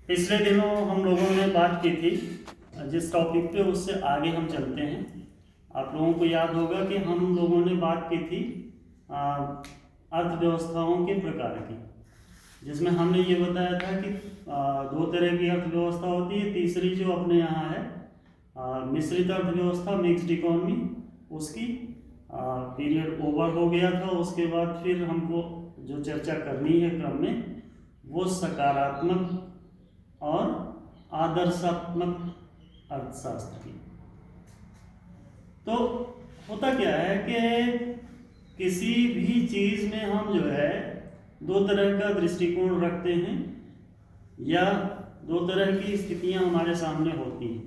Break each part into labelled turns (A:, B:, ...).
A: पिछले दिनों हम लोगों ने बात की थी जिस टॉपिक पे, उससे आगे हम चलते हैं। आप लोगों को याद होगा कि हम लोगों ने बात की थी अर्थव्यवस्थाओं के प्रकार की, जिसमें हमने ये बताया था कि दो तरह की अर्थव्यवस्था होती है। तीसरी जो अपने यहाँ है मिश्रित अर्थव्यवस्था, मिक्स्ड इकोनॉमी, उसकी पीरियड ओवर हो गया था। उसके बाद फिर हमको जो चर्चा करनी है क्रम में, वो सकारात्मक और आदर्शात्मक अर्थशास्त्र की। तो होता क्या है कि किसी भी चीज़ में हम जो है दो तरह का दृष्टिकोण रखते हैं या दो तरह की स्थितियां हमारे सामने होती हैं।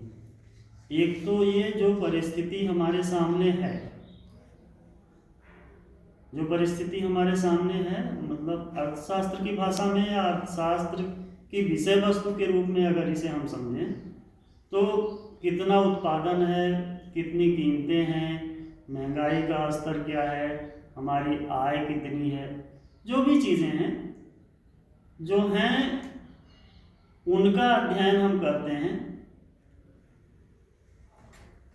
A: एक तो ये जो परिस्थिति हमारे सामने है, जो परिस्थिति हमारे सामने है, मतलब अर्थशास्त्र की भाषा में या अर्थशास्त्र की विषय वस्तु के रूप में अगर इसे हम समझें तो कितना उत्पादन है, कितनी कीमतें हैं, महंगाई का स्तर क्या है, हमारी आय कितनी है, जो भी चीज़ें हैं जो हैं उनका अध्ययन हम करते हैं।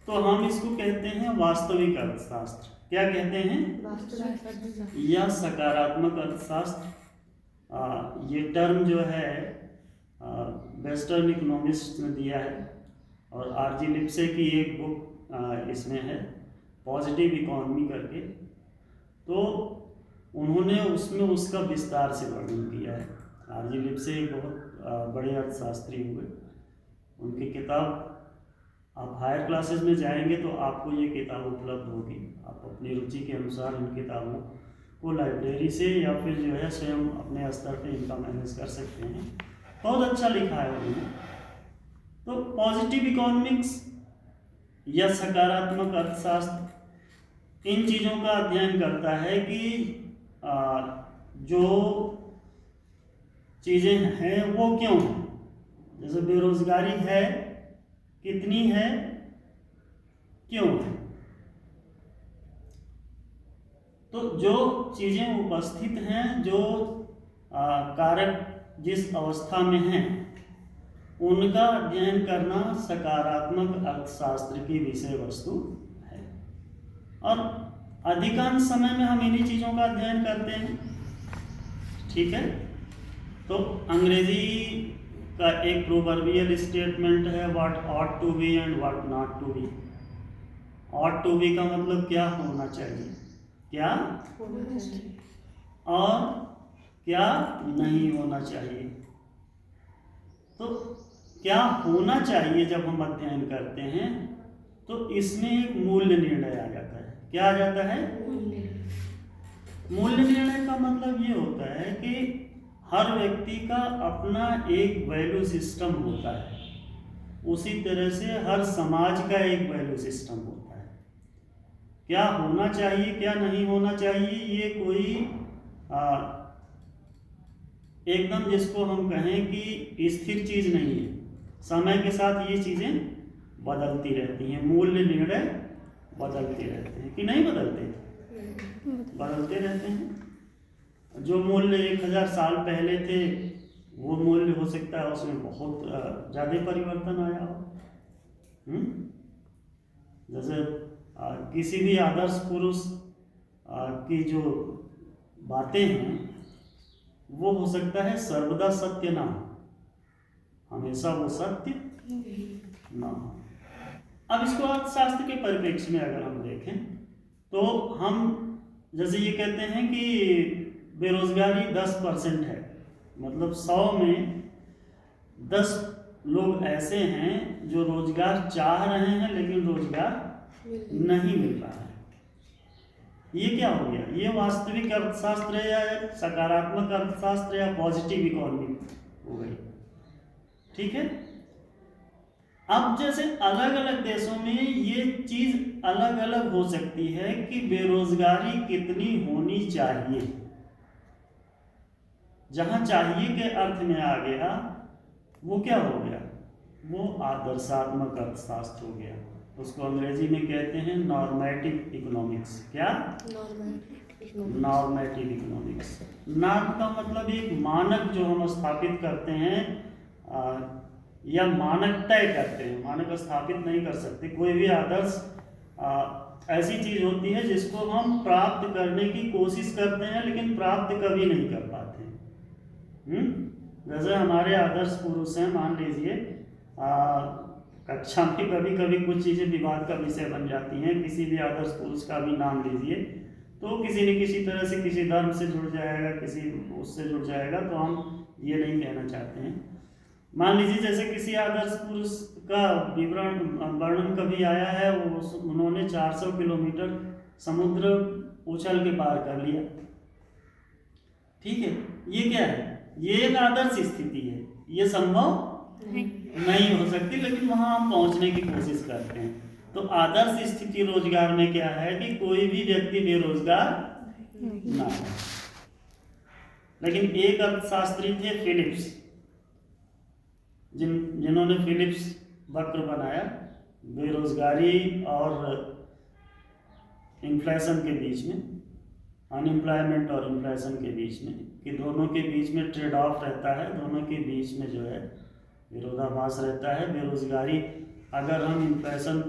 A: तो हम इसको कहते हैं वास्तविक अर्थशास्त्र। क्या कहते हैं? वास्तविक या सकारात्मक अर्थशास्त्र। ये टर्म जो है वेस्टर्न इकोनॉमिस्ट ने दिया है और आरजी लिप्से की एक बुक इसमें है, पॉजिटिव इकोनॉमी करके। तो उन्होंने उसमें उसका विस्तार से वर्णन किया है। आरजी लिप्से एक बहुत बड़े अर्थशास्त्री हुए। उनकी किताब आप हायर क्लासेस में जाएंगे तो आपको ये किताब उपलब्ध होगी। आप अपनी रुचि के अनुसार इन किताबों को लाइब्रेरी से या फिर जो है स्वयं अपने स्तर पे इनका मैनेज कर सकते हैं। बहुत अच्छा लिखा है उन्होंने। तो पॉजिटिव इकोनॉमिक्स या सकारात्मक अर्थशास्त्र इन चीज़ों का अध्ययन करता है कि जो चीज़ें हैं वो क्यों हैं। जैसे बेरोजगारी है, कितनी है, क्यों है। तो जो चीज़ें उपस्थित हैं, जो कारक जिस अवस्था में हैं, उनका अध्ययन करना सकारात्मक अर्थशास्त्र की विषय वस्तु है। और अधिकांश समय में हम इन्हीं चीज़ों का अध्ययन करते हैं। ठीक है। तो अंग्रेजी का एक प्रोवर्बियल स्टेटमेंट है, what ought to be and what not to be. Ought to be का मतलब क्या होना चाहिए, क्या होना चाहिए, और क्या नहीं होना चाहिए। तो क्या होना चाहिए जब हम अध्ययन करते हैं तो इसमें एक मूल्य निर्णय आ जाता है। क्या आ जाता है? मूल्य निर्णय का मतलब ये होता है कि हर व्यक्ति का अपना एक वैल्यू सिस्टम होता है। उसी तरह से हर समाज का एक वैल्यू सिस्टम होता है। क्या होना चाहिए, क्या नहीं होना चाहिए, ये कोई एकदम जिसको हम कहें कि स्थिर चीज़ नहीं है। समय के साथ ये चीज़ें बदलती रहती हैं। मूल्य निर्णय बदलते रहते हैं कि नहीं बदलते? बदलते रहते हैं। जो मूल्य 1000 साल पहले थे वो मूल्य हो सकता है उसमें बहुत ज़्यादा परिवर्तन आया हो। जैसे किसी भी आदर्श पुरुष की जो बातें हैं वो हो सकता है सर्वदा सत्य ना हो, हमेशा वो सत्य ना हो। अब इसको अर्थशास्त्र के परिप्रेक्ष्य में अगर हम देखें तो हम जैसे ये कहते हैं कि बेरोजगारी 10% है, मतलब 100 में 10 लोग ऐसे हैं जो रोजगार चाह रहे हैं लेकिन रोजगार नहीं मिल रहा है। ये क्या हो गया? ये वास्तविक अर्थशास्त्र है या सकारात्मक अर्थशास्त्र या पॉजिटिव इकोनॉमी हो गई। ठीक है। अब जैसे अलग अलग देशों में ये चीज अलग अलग हो सकती है कि बेरोजगारी कितनी होनी चाहिए। जहां चाहिए के अर्थ में आ गया वो क्या हो गया? वो आदर्शात्मक अर्थशास्त्र हो गया। उसको अंग्रेजी में कहते हैं नॉर्मेटिव इकोनॉमिक्स। क्या? Normative economics. नॉर्म का मतलब एक मानक जो हम स्थापित करते हैं या मानक तय करते हैं, मानक स्थापित नहीं कर सकते। कोई भी आदर्श ऐसी चीज होती है जिसको हम प्राप्त करने की कोशिश करते हैं लेकिन प्राप्त कभी नहीं कर पाते हैं। जैसे हमारे आदर्श पुरुष हैं, मान लीजिए कक्षा में कभी कभी कुछ चीज़ें विवाद का विषय बन जाती हैं। किसी भी आदर्श पुरुष का भी नाम लीजिए तो किसी न किसी तरह से किसी धर्म से जुड़ जाएगा, किसी उससे जुड़ जाएगा, तो हम ये नहीं कहना चाहते हैं। मान लीजिए जैसे किसी आदर्श पुरुष का वर्णन कभी आया है, उन्होंने 400 किलोमीटर समुद्र उछल के पार कर लिया। ठीक है, ये क्या है? ये एक आदर्श स्थिति है, ये संभव नहीं हो सकती, लेकिन वहां हम पहुंचने की कोशिश करते हैं। तो आदर्श स्थिति रोजगार में क्या है कि कोई भी व्यक्ति बेरोजगार ना हो। लेकिन एक अर्थशास्त्री थे फिलिप्स, जिन्होंने फिलिप्स वक्र बनाया बेरोजगारी और इन्फ्लेशन के बीच में, अनएम्प्लॉयमेंट और इन्फ्लेशन के बीच में, कि दोनों के बीच में ट्रेड ऑफ रहता है, दोनों के बीच में जो है विरोधाभास रहता है। बेरोजगारी, अगर हम इन्फ्लेशन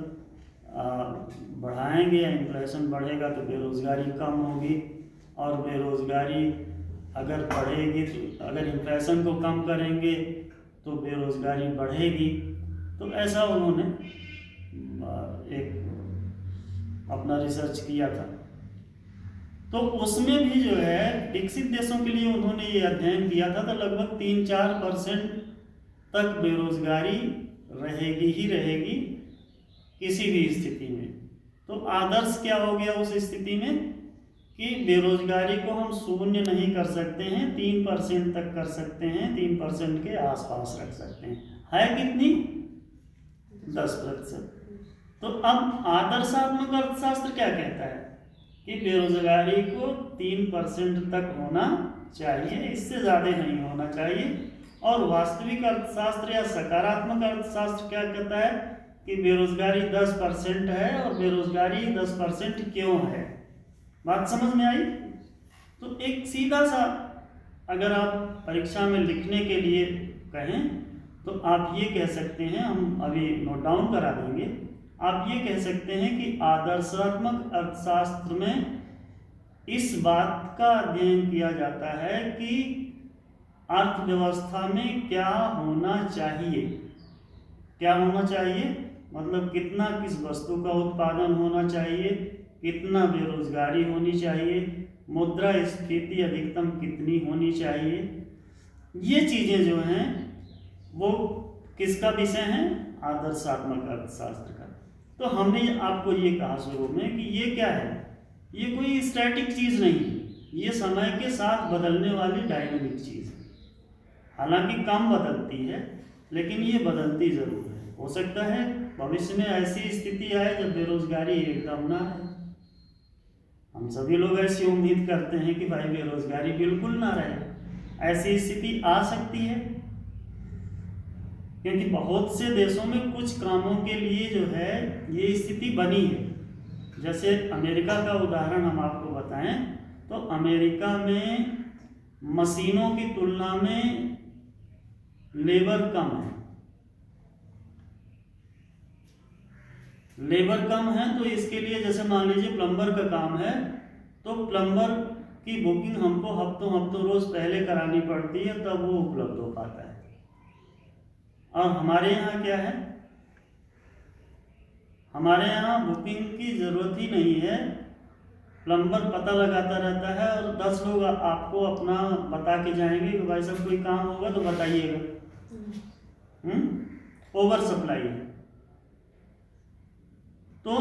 A: बढ़ाएंगे या इन्फ्लेशन बढ़ेगा तो बेरोजगारी कम होगी, और बेरोजगारी अगर बढ़ेगी तो, अगर इन्फ्लेशन को कम करेंगे तो बेरोजगारी बढ़ेगी। तो ऐसा उन्होंने एक अपना रिसर्च किया था। तो उसमें भी जो है विकसित देशों के लिए उन्होंने ये अध्ययन किया था, तो लगभग 3-4% तक बेरोजगारी रहेगी ही रहेगी किसी भी स्थिति में। तो आदर्श क्या हो गया उस स्थिति में कि बेरोजगारी को हम शून्य नहीं कर सकते हैं, 3% तक कर सकते हैं, 3% के आसपास रख सकते हैं। है कितनी? 10%। तो अब आदर्शात्मक अर्थशास्त्र क्या कहता है कि बेरोजगारी को 3% तक होना चाहिए, इससे ज़्यादा नहीं होना चाहिए। और वास्तविक अर्थशास्त्र या सकारात्मक अर्थशास्त्र क्या कहता है कि बेरोजगारी 10% है, और बेरोजगारी 10% क्यों है। बात समझ में आई? तो एक सीधा सा अगर आप परीक्षा में लिखने के लिए कहें तो आप ये कह सकते हैं, हम अभी नोट डाउन करा देंगे, आप ये कह सकते हैं कि आदर्शात्मक अर्थशास्त्र में इस बात का अध्ययन किया जाता है कि अर्थव्यवस्था में क्या होना चाहिए। क्या होना चाहिए मतलब कितना किस वस्तु का उत्पादन होना चाहिए, कितना बेरोजगारी होनी चाहिए, मुद्रा स्फीति अधिकतम कितनी होनी चाहिए। ये चीज़ें जो हैं वो किसका विषय है? आदर्शात्मक अर्थशास्त्र का। तो हमने आपको ये कहा शुरू में कि ये क्या है, ये कोई स्टैटिक चीज़ नहीं है, ये समय के साथ बदलने वाली डायनामिक चीज़ है। हालांकि कम बदलती है लेकिन ये बदलती ज़रूर है। हो सकता है भविष्य में ऐसी स्थिति आए जब बेरोजगारी एकदम ना है। हम सभी लोग ऐसी उम्मीद करते हैं कि भाई बेरोजगारी बिल्कुल ना रहे। ऐसी स्थिति आ सकती है क्योंकि बहुत से देशों में कुछ कामों के लिए जो है ये स्थिति बनी है। जैसे अमेरिका का उदाहरण हम आपको बताएं तो अमेरिका में मशीनों की तुलना में लेबर कम है। लेबर कम है तो इसके लिए जैसे मान लीजिए प्लम्बर का काम है तो प्लम्बर की बुकिंग हमको हफ्तों रोज पहले करानी पड़ती है, तब वो उपलब्ध हो पाता है। और हमारे यहाँ क्या है, हमारे यहाँ बुकिंग की ज़रूरत ही नहीं है। प्लम्बर पता लगाता रहता है और 10 लोग आपको अपना बता के जाएंगे कि भाई साहब कोई काम होगा तो बताइएगा। ओवर सप्लाई है। तो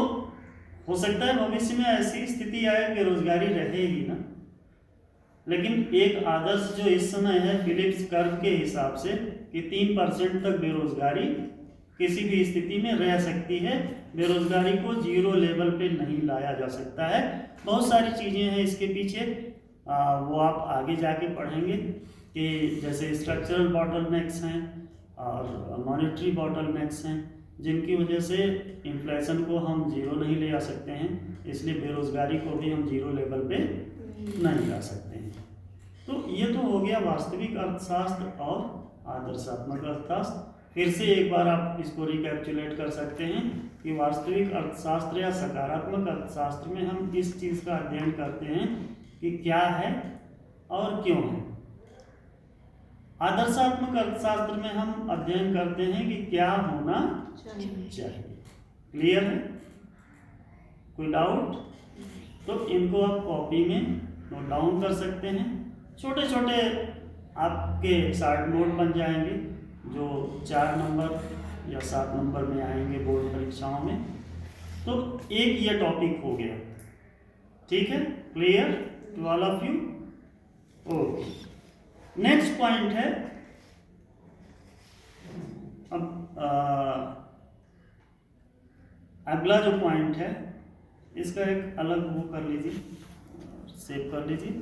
A: हो सकता है भविष्य में ऐसी स्थिति आए बेरोजगारी रहेगी ना, लेकिन एक आदर्श जो इस समय है फिलिप्स कर्व के हिसाब से कि 3% तक बेरोजगारी किसी भी स्थिति में रह सकती है। बेरोजगारी को जीरो लेवल पे नहीं लाया जा सकता है। बहुत सारी चीज़ें हैं इसके पीछे, वो आप आगे जाके पढ़ेंगे कि जैसे स्ट्रक्चरल बॉटलनेक्स हैं और मॉनेटरी बॉटलनेक्स हैं, जिनकी वजह से इन्फ्लेशन को हम जीरो नहीं ले आ सकते हैं, इसलिए बेरोजगारी को भी हम जीरो लेवल पे नहीं ला सकते हैं। तो ये तो हो गया वास्तविक अर्थशास्त्र और आदर्शात्मक अर्थशास्त्र। फिर से एक बार आप इसको रिकैप्चुलेट कर सकते हैं कि वास्तविक अर्थशास्त्र या सकारात्मक अर्थशास्त्र में हम इस चीज़ का अध्ययन करते हैं कि क्या है और क्यों है। आदर्शात्मक अर्थशास्त्र में हम अध्ययन करते हैं कि क्या होना चाहिए। क्लियर है? कोई डाउट? तो इनको आप कॉपी में नोट डाउन कर सकते हैं। छोटे छोटे आपके शार्ट नोट बन जाएंगे जो 4 नंबर या 7 नंबर में आएंगे बोर्ड परीक्षाओं में। तो एक ये टॉपिक हो गया, ठीक है? Clear to all of you? Okay, next point है, अब अगला जो पॉइंट है इसका एक अलग वो कर लीजिए, सेव कर लीजिए।